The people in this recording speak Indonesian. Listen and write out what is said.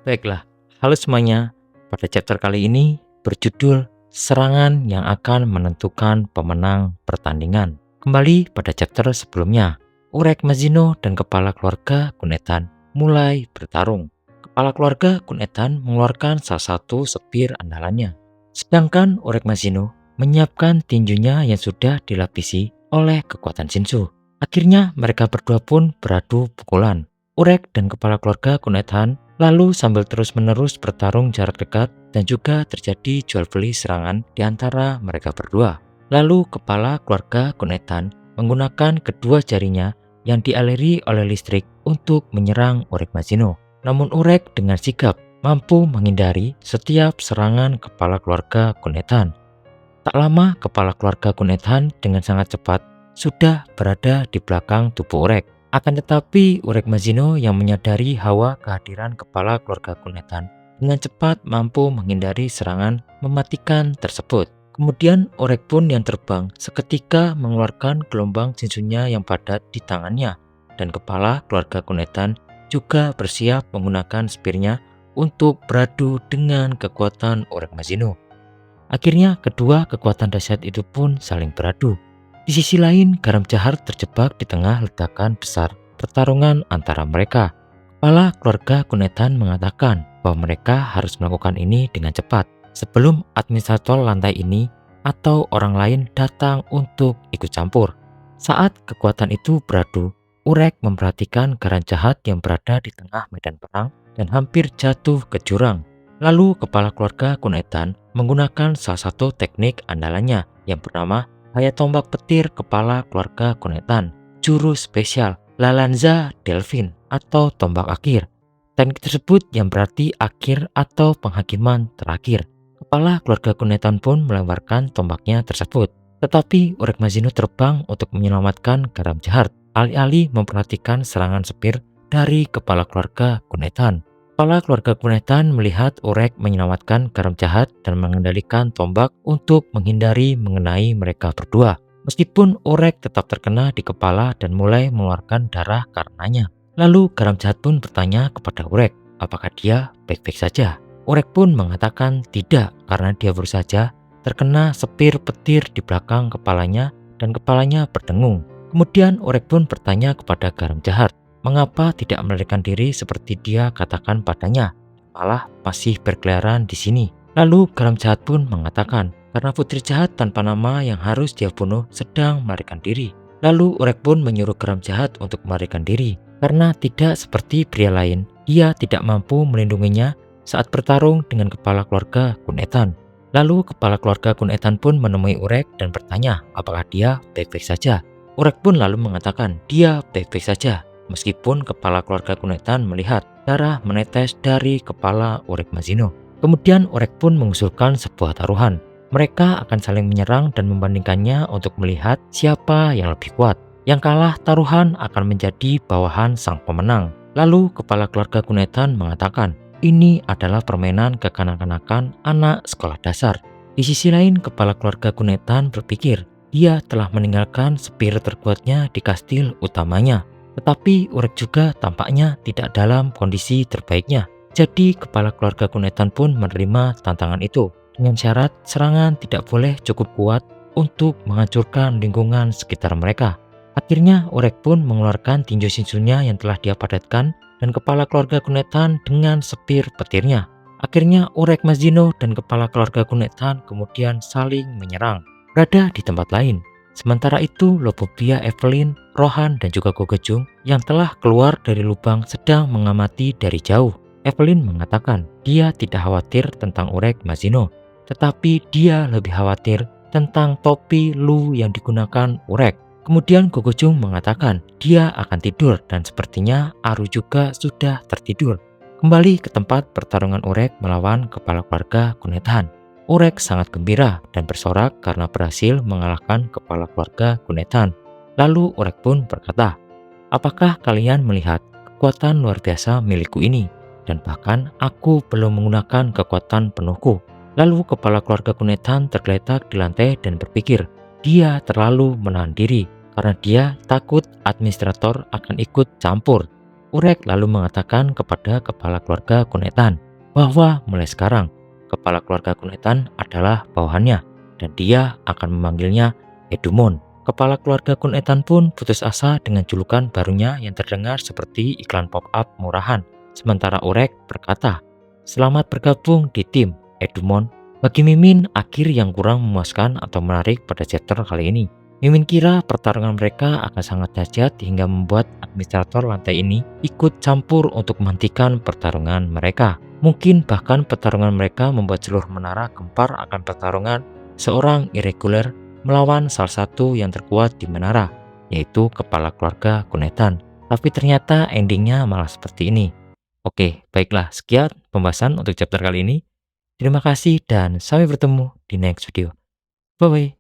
Baiklah, halo semuanya. Pada chapter kali ini berjudul Serangan yang akan menentukan pemenang pertandingan. Kembali pada chapter sebelumnya, Urek Mazino dan kepala keluarga Kunetan mulai bertarung. Kepala keluarga Kunetan mengeluarkan salah satu sepir andalannya, sedangkan Urek Mazino menyiapkan tinjunya yang sudah dilapisi oleh kekuatan Shinsu. Akhirnya mereka berdua pun beradu pukulan. Urek dan kepala keluarga Kunetan lalu sambil terus-menerus bertarung jarak dekat dan juga terjadi jual beli serangan di antara mereka berdua. Lalu kepala keluarga Kunetan menggunakan kedua jarinya yang dialiri oleh listrik untuk menyerang Urek Mazino. Namun Urek dengan sigap mampu menghindari setiap serangan kepala keluarga Kunetan. Tak lama kepala keluarga Kunetan dengan sangat cepat sudah berada di belakang tubuh Urek. Akan tetapi Urek Mazino yang menyadari hawa kehadiran kepala keluarga Kunetan dengan cepat mampu menghindari serangan mematikan tersebut. Kemudian Urek pun yang terbang seketika mengeluarkan gelombang Shinsunya yang padat di tangannya, dan kepala keluarga Kunetan juga bersiap menggunakan spearnya untuk beradu dengan kekuatan Urek Mazino. Akhirnya kedua kekuatan dahsyat itu pun saling beradu. Di sisi lain, Garam Jahat terjebak di tengah ledakan besar pertarungan antara mereka. Kepala keluarga Kunetan mengatakan bahwa mereka harus melakukan ini dengan cepat sebelum administrator lantai ini atau orang lain datang untuk ikut campur. Saat kekuatan itu beradu, Urek memperhatikan Garam Jahat yang berada di tengah medan perang dan hampir jatuh ke jurang. Lalu kepala keluarga Kunetan menggunakan salah satu teknik andalannya yang bernama Hayat Tombak Petir Kepala Keluarga Kunetan, jurus spesial Lalanza Delfin atau tombak akhir. Teknik tersebut yang berarti akhir atau penghakiman terakhir. Kepala keluarga Kunetan pun melemparkan tombaknya tersebut. Tetapi Urek Mazino terbang untuk menyelamatkan Garam Jahat, alih-alih memperhatikan serangan sepir dari kepala keluarga Kunetan. Kepala keluarga Kunetan melihat Urek menyelamatkan Garam Jahat dan mengendalikan tombak untuk menghindari mengenai mereka berdua. Meskipun Urek tetap terkena di kepala dan mulai mengeluarkan darah karenanya. Lalu Garam Jahat pun bertanya kepada Urek, apakah dia baik-baik saja? Urek pun mengatakan tidak, karena dia baru saja terkena sepir petir di belakang kepalanya dan kepalanya berdengung. Kemudian Urek pun bertanya kepada Garam Jahat, mengapa tidak melarikan diri seperti dia katakan padanya, malah masih berkeliaran di sini. Lalu Garam Jahat pun mengatakan, karena putri jahat tanpa nama yang harus dia bunuh sedang melarikan diri. Lalu Urek pun menyuruh Garam Jahat untuk melarikan diri, karena tidak seperti pria lain, dia tidak mampu melindunginya saat bertarung dengan kepala keluarga Kunetan. Lalu kepala keluarga Kunetan pun menemui Urek dan bertanya apakah dia baik-baik saja. Urek pun lalu mengatakan dia baik-baik saja. Meskipun kepala keluarga Kunetan melihat darah menetes dari kepala Urek Mazino. Kemudian Urek pun mengusulkan sebuah taruhan. Mereka akan saling menyerang dan membandingkannya untuk melihat siapa yang lebih kuat. Yang kalah taruhan akan menjadi bawahan sang pemenang. Lalu kepala keluarga Kunetan mengatakan, ini adalah permainan kekanak-kanakan anak sekolah dasar. Di sisi lain, kepala keluarga Kunetan berpikir, dia telah meninggalkan sepir terkuatnya di kastil utamanya. Tetapi Urek juga tampaknya tidak dalam kondisi terbaiknya. Jadi kepala keluarga Kunetan pun menerima tantangan itu dengan syarat serangan tidak boleh cukup kuat untuk menghancurkan lingkungan sekitar mereka. Akhirnya Urek pun mengeluarkan tinju Shinsunya yang telah dia padatkan dan kepala keluarga Kunetan dengan sepir petirnya. Akhirnya Urek Mazino dan kepala keluarga Kunetan kemudian saling menyerang. Berada di tempat lain. Sementara itu, Lobobia, Evelyn, Rohan, dan juga Gogejung yang telah keluar dari lubang sedang mengamati dari jauh. Evelyn mengatakan dia tidak khawatir tentang Urek Mazino, tetapi dia lebih khawatir tentang topi Lu yang digunakan Urek. Kemudian Gogejung mengatakan dia akan tidur dan sepertinya Aru juga sudah tertidur. Kembali ke tempat pertarungan Urek melawan kepala keluarga Kunetan. Urek sangat gembira dan bersorak karena berhasil mengalahkan kepala keluarga Kunetan. Lalu Urek pun berkata, apakah kalian melihat kekuatan luar biasa milikku ini? Dan bahkan aku belum menggunakan kekuatan penuhku. Lalu kepala keluarga Kunetan tergeletak di lantai dan berpikir, dia terlalu menahan diri karena dia takut administrator akan ikut campur. Urek lalu mengatakan kepada kepala keluarga Kunetan bahwa mulai sekarang kepala keluarga Kunetan adalah bawahannya dan dia akan memanggilnya Edumon. Kepala keluarga Kunetan pun putus asa dengan julukan barunya yang terdengar seperti iklan pop-up murahan. Sementara Urek berkata, "Selamat bergabung di tim Edumon." Bagi Mimin, akhir yang kurang memuaskan atau menarik pada chapter kali ini. Mimin kira pertarungan mereka akan sangat dahsyat hingga membuat administrator lantai ini ikut campur untuk menghentikan pertarungan mereka. Mungkin bahkan pertarungan mereka membuat seluruh menara gempar akan pertarungan seorang irregular melawan salah satu yang terkuat di menara, yaitu kepala keluarga Kunetan. Tapi ternyata endingnya malah seperti ini. Oke, baiklah, sekian pembahasan untuk chapter kali ini. Terima kasih dan sampai bertemu di next video. Bye-bye.